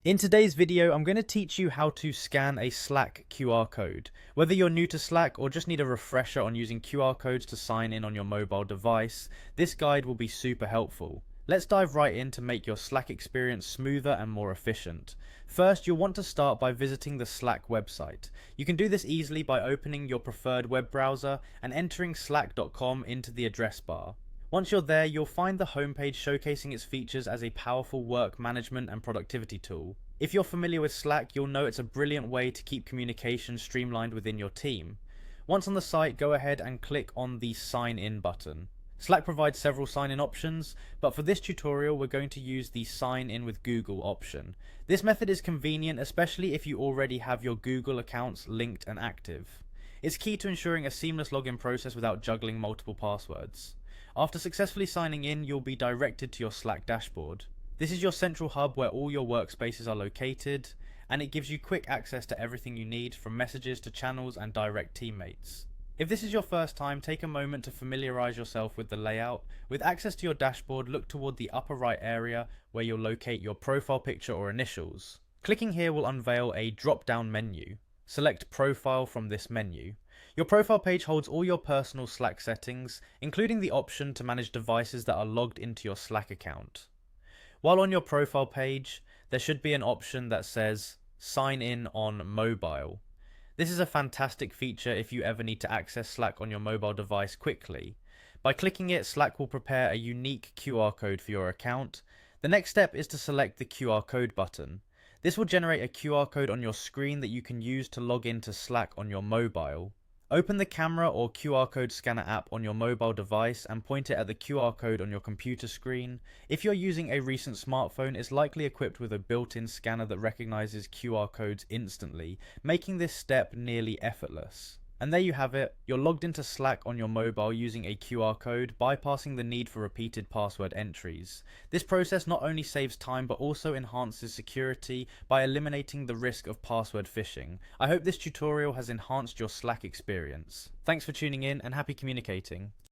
In today's video, I'm going to teach you how to scan a Slack QR code. Whether you're new to Slack or just need a refresher on using QR codes to sign in on your mobile device, this guide will be super helpful. Let's dive right in to make your Slack experience smoother and more efficient. First, you'll want to start by visiting the Slack website. You can do this easily by opening your preferred web browser and entering slack.com into the address bar. Once you're there, you'll find the homepage showcasing its features as a powerful work management and productivity tool. If you're familiar with Slack, you'll know it's a brilliant way to keep communication streamlined within your team. Once on the site, go ahead and click on the Sign In button. Slack provides several sign-in options, but for this tutorial we're going to use the Sign In with Google option. This method is convenient, especially if you already have your Google accounts linked and active. It's key to ensuring a seamless login process without juggling multiple passwords. After successfully signing in, you'll be directed to your Slack dashboard. This is your central hub where all your workspaces are located, and it gives you quick access to everything you need, from messages to channels and direct teammates. If this is your first time, take a moment to familiarize yourself with the layout. With access to your dashboard, look toward the upper right area where you'll locate your profile picture or initials. Clicking here will unveil a drop-down menu. Select Profile from this menu. Your profile page holds all your personal Slack settings, including the option to manage devices that are logged into your Slack account. While on your profile page, there should be an option that says Sign In on Mobile. This is a fantastic feature if you ever need to access Slack on your mobile device quickly. By clicking it, Slack will prepare a unique QR code for your account. The next step is to select the QR code button. This will generate a QR code on your screen that you can use to log into Slack on your mobile. Open the camera or QR code scanner app on your mobile device and point it at the QR code on your computer screen. If you're using a recent smartphone, it's likely equipped with a built-in scanner that recognizes QR codes instantly, making this step nearly effortless. And there you have it, you're logged into Slack on your mobile using a QR code, bypassing the need for repeated password entries. This process not only saves time but also enhances security by eliminating the risk of password phishing. I hope this tutorial has enhanced your Slack experience. Thanks for tuning in and happy communicating.